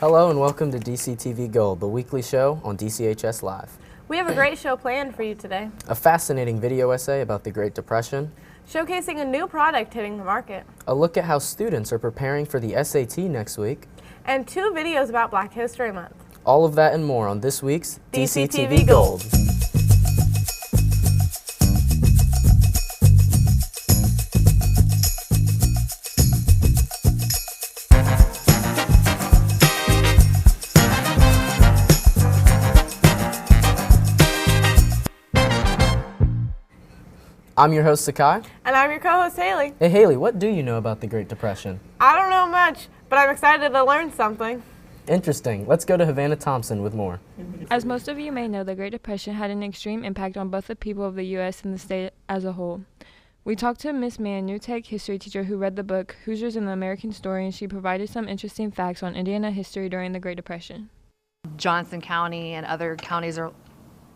Hello and welcome to DCTV Gold, the weekly show on DCHS Live. We have a great show planned for you today. A fascinating video essay about the Great Depression. Showcasing a new product hitting the market. A look at how students are preparing for the SAT next week. And 2 videos about Black History Month. All of that and more on this week's DCTV Gold. I'm your host, Zakai. And I'm your co-host, Hailey. Hey, Hailey, what do you know about the Great Depression? I don't know much, but I'm excited to learn something. Interesting. Let's go to Havana Thompson with more. As most of you may know, the Great Depression had an extreme impact on both the people of the U.S. and the state as a whole. We talked to Miss Mann, new tech history teacher who read the book Hoosiers and the American Story, and she provided some interesting facts on Indiana history during the Great Depression. Johnson County and other counties are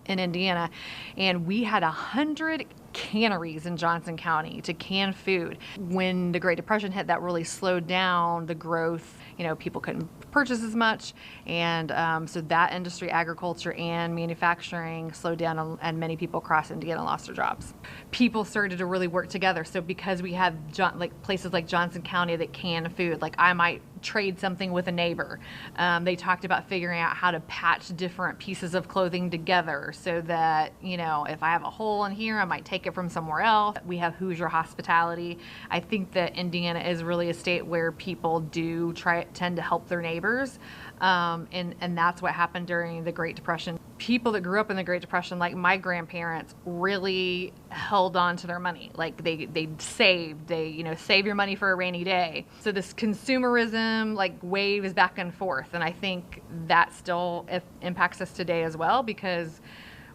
in Indiana, and we had 100 canneries in Johnson County to can food. When the Great Depression hit, that really slowed down the growth. You know, people couldn't purchase as much, and so that industry, agriculture and manufacturing, slowed down, and many people across Indiana lost their jobs. People started to really work together. So because we had places like Johnson County that can food, like I might trade something with a neighbor. They talked about figuring out how to patch different pieces of clothing together so that, you know, if I have a hole in here, I might take it from somewhere else. We have Hoosier hospitality. I think that Indiana is really a state where people do tend to help their neighbors. And that's what happened during the Great Depression. People that grew up in the Great Depression, like my grandparents, really held on to their money. Like they saved, save your money for a rainy day. So this consumerism waves back and forth. And I think that still impacts us today as well, because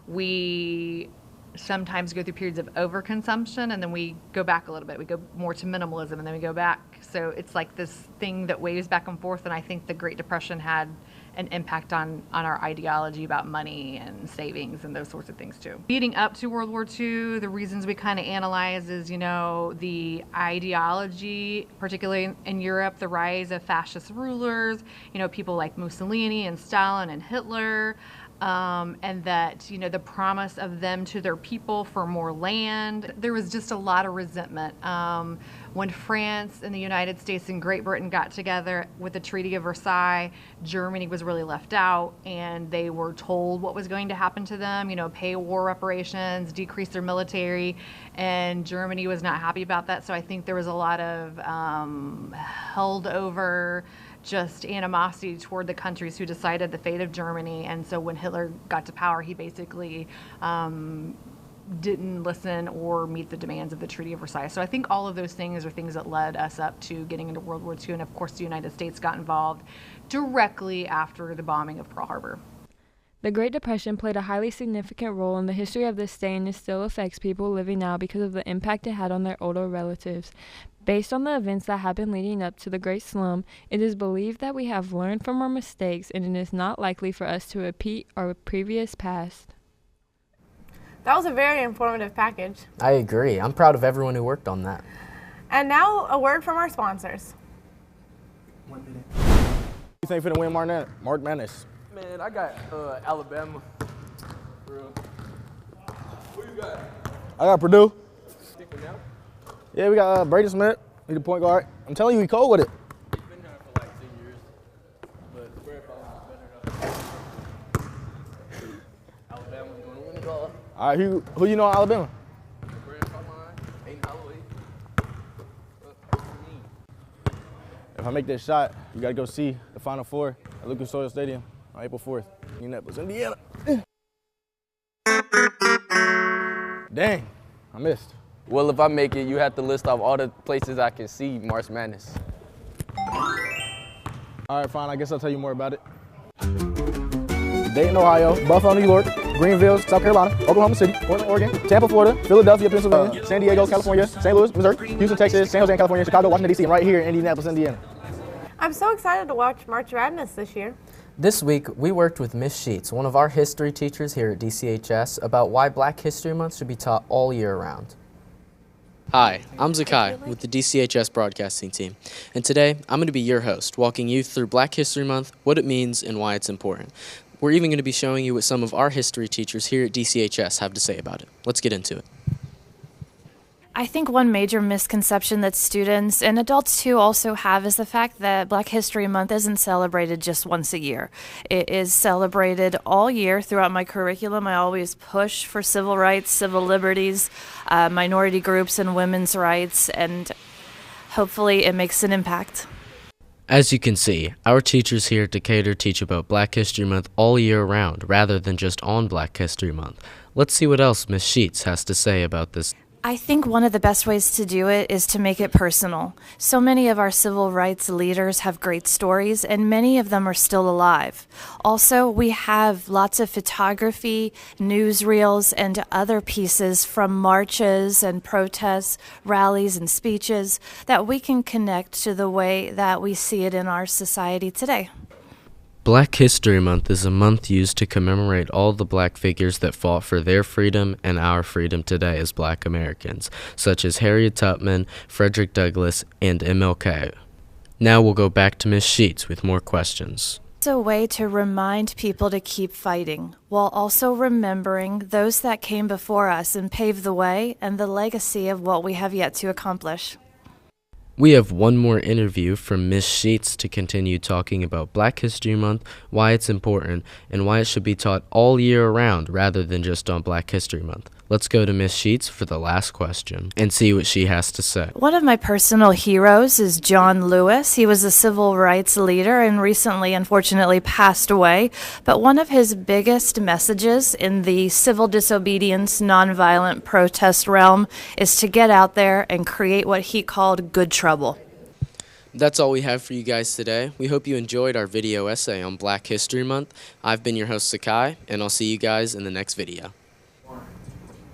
we sometimes go through periods of overconsumption and then we go back a little bit. We go more to minimalism and then we go back. So it's like this thing that waves back and forth, and I think the Great Depression had an impact on our ideology about money and savings and those sorts of things too. Leading up to World War II, the reasons we kind of analyze is, the ideology, particularly in Europe, the rise of fascist rulers, people like Mussolini and Stalin and Hitler, and that, the promise of them to their people for more land. There was just a lot of resentment. When France and the United States and Great Britain got together with the Treaty of Versailles, Germany was really left out, and they were told what was going to happen to them, pay war reparations, decrease their military, and Germany was not happy about that. So I think there was a lot of held over just animosity toward the countries who decided the fate of Germany. And so when Hitler got to power, he basically didn't listen or meet the demands of the Treaty of Versailles. So I think all of those things are things that led us up to getting into World War II. And of course, the United States got involved directly after the bombing of Pearl Harbor. The Great Depression played a highly significant role in the history of this state, and it still affects people living now because of the impact it had on their older relatives. Based on the events that happened leading up to the Great Slum, it is believed that we have learned from our mistakes, and it is not likely for us to repeat our previous past. That was a very informative package. I agree. I'm proud of everyone who worked on that. And now a word from our sponsors. You think finna win March Madness? Man, I got Alabama. For real. Who you got? I got Purdue. Sticking out? Yeah, we got Brady Smith. He's the point guard. I'm telling you, he cold with it. He's been there for like 10 years. But Brad Ball's better though. Alabama's going to win it all. All right, who you know in Alabama? Brad Ball, Aiden Holloway. If I make that shot, you got to go see the Final Four at Lucas Oil Stadium on April 4th, Indianapolis, Indiana. Dang, I missed. Well, if I make it, you have to list off all the places I can see March Madness. All right, fine. I guess I'll tell you more about it. Dayton, Ohio, Buffalo, New York, Greenville, South Carolina, Oklahoma City, Portland, Oregon, Tampa, Florida, Philadelphia, Pennsylvania, San Diego, California, St. Louis, Missouri, Houston, Texas, San Jose, California, Chicago, Washington, D.C., and right here in Indianapolis, Indiana. I'm so excited to watch March Madness this year. This week, we worked with Miss Sheets, one of our history teachers here at DCHS, about why Black History Month should be taught all year round. Hi, I'm Zakai with the DCHS broadcasting team, and today I'm going to be your host, walking you through Black History Month, what it means, and why it's important. We're even going to be showing you what some of our history teachers here at DCHS have to say about it. Let's get into it. I think one major misconception that students and adults too also have is the fact that Black History Month isn't celebrated just once a year. It is celebrated all year. Throughout my curriculum, I always push for civil rights, civil liberties, minority groups, and women's rights, and hopefully it makes an impact. As you can see, our teachers here at Decatur teach about Black History Month all year round, rather than just on Black History Month. Let's see what else Ms. Sheets has to say about this. I think one of the best ways to do it is to make it personal. So many of our civil rights leaders have great stories, and many of them are still alive. Also, we have lots of photography, newsreels, and other pieces from marches and protests, rallies, and speeches that we can connect to the way that we see it in our society today. Black History Month is a month used to commemorate all the black figures that fought for their freedom and our freedom today as Black Americans, such as Harriet Tubman, Frederick Douglass, and MLK. Now we'll go back to Ms. Sheets with more questions. It's a way to remind people to keep fighting, while also remembering those that came before us and paved the way and the legacy of what we have yet to accomplish. We have one more interview from Ms. Sheets to continue talking about Black History Month, why it's important, and why it should be taught all year round rather than just on Black History Month. Let's go to Ms. Sheets for the last question and see what she has to say. One of my personal heroes is John Lewis. He was a civil rights leader and recently, unfortunately, passed away. But one of his biggest messages in the civil disobedience, nonviolent protest realm is to get out there and create what he called good trouble. That's all we have for you guys today. We hope you enjoyed our video essay on Black History Month. I've been your host, Zakai, and I'll see you guys in the next video.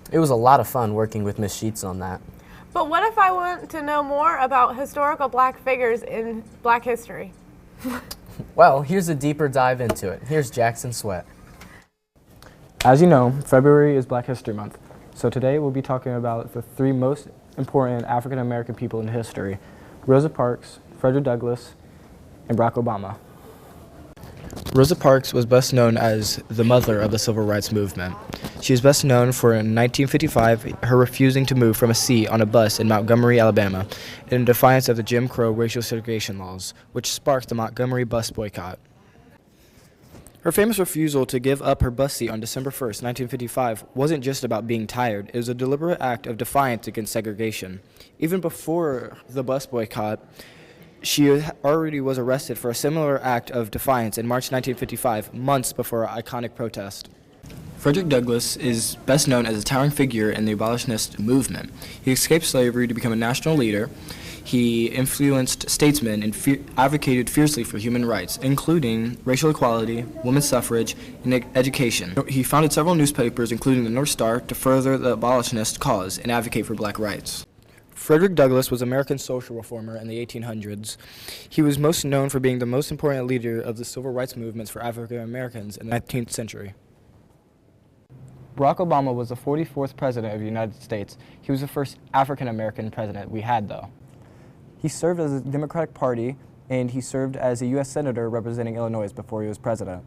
It was a lot of fun working with Ms. Sheets on that. But what if I want to know more about historical Black figures in Black history? Well, here's a deeper dive into it. Here's Jaxon Sweat. As you know, February is Black History Month. So today we'll be talking about the three most important African American people in history: Rosa Parks, Frederick Douglass, and Barack Obama. Rosa Parks was best known as the mother of the civil rights movement. She is best known for, in 1955, her refusing to move from a seat on a bus in Montgomery, Alabama, in defiance of the Jim Crow racial segregation laws, which sparked the Montgomery bus boycott. Her famous refusal to give up her bus seat on December 1st, 1955, wasn't just about being tired. It was a deliberate act of defiance against segregation. Even before the bus boycott, she already was arrested for a similar act of defiance in March 1955, months before our iconic protest. Frederick Douglass is best known as a towering figure in the abolitionist movement. He escaped slavery to become a national leader. He influenced statesmen and advocated fiercely for human rights, including racial equality, women's suffrage, and education. He founded several newspapers, including the North Star, to further the abolitionist cause and advocate for black rights. Frederick Douglass was an American social reformer in the 1800s. He was most known for being the most important leader of the civil rights movements for African Americans in the 19th century. Barack Obama was the 44th president of the United States. He was the first African American president we had, though. He served as the Democratic Party, and he served as a U.S. Senator representing Illinois before he was president.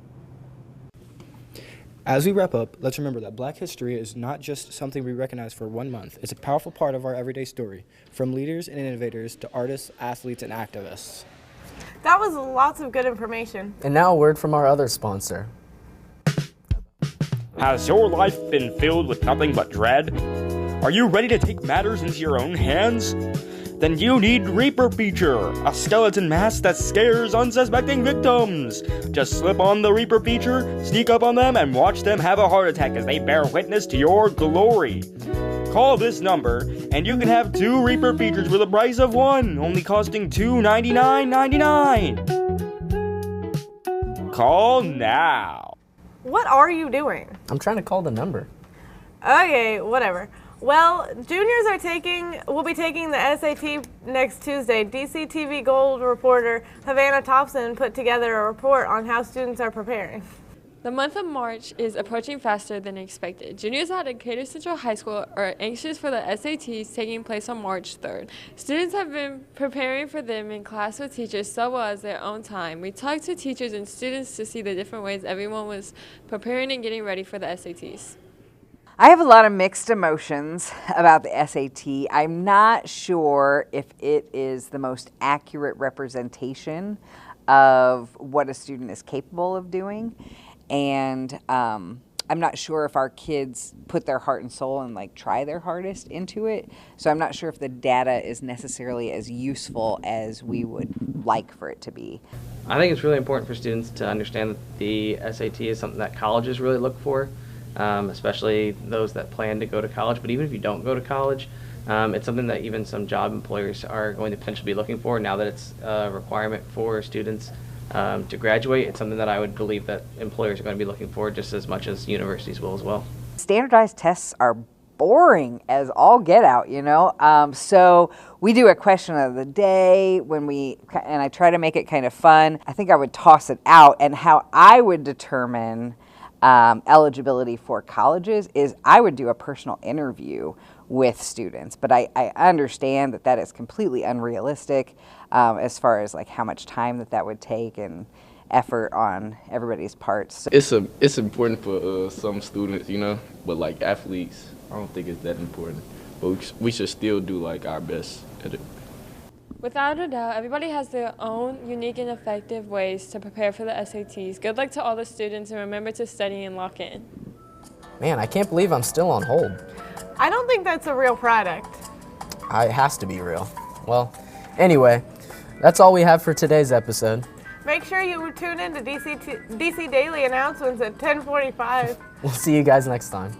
As we wrap up, let's remember that Black history is not just something we recognize for 1 month. It's a powerful part of our everyday story, from leaders and innovators to artists, athletes, and activists. That was lots of good information. And now a word from our other sponsor. Has your life been filled with nothing but dread? Are you ready to take matters into your own hands? Then you need Reaper Feature, a skeleton mask that scares unsuspecting victims. Just slip on the Reaper Feature, sneak up on them, and watch them have a heart attack as they bear witness to your glory. Call this number, and you can have 2 Reaper Features for the price of 1, only costing $299.99. Call now. What are you doing? I'm trying to call the number. Okay, whatever. Well, juniors will be taking the SAT next Tuesday. DCTV GOLD reporter Havana Thompson put together a report on how students are preparing. The month of March is approaching faster than expected. Juniors at Decatur Central High School are anxious for the SATs taking place on March 3rd. Students have been preparing for them in class with teachers so well as their own time. We talked to teachers and students to see the different ways everyone was preparing and getting ready for the SATs. I have a lot of mixed emotions about the SAT. I'm not sure if it is the most accurate representation of what a student is capable of doing. And I'm not sure if our kids put their heart and soul and like try their hardest into it. So I'm not sure if the data is necessarily as useful as we would like for it to be. I think it's really important for students to understand that the SAT is something that colleges really look for, especially those that plan to go to college. But even if you don't go to college, it's something that even some job employers are going to potentially be looking for now that it's a requirement for students to graduate. It's something that I would believe that employers are going to be looking for just as much as universities will as well. Standardized tests are boring as all get out, you know. So we do a question of the day and I try to make it kind of fun. I think I would toss it out, and how I would determine eligibility for colleges is I would do a personal interview with students, but I understand that is completely unrealistic as far as like how much time that would take and effort on everybody's parts. It's important for some students, you know, but like athletes, I don't think it's that important. But we should still do like our best at it. Without a doubt, everybody has their own unique and effective ways to prepare for the SATs. Good luck to all the students, and remember to study and lock in. Man, I can't believe I'm still on hold. I don't think that's a real product. It has to be real. Well, anyway, that's all we have for today's episode. Make sure you tune in to DC Daily announcements at 10:45. We'll see you guys next time.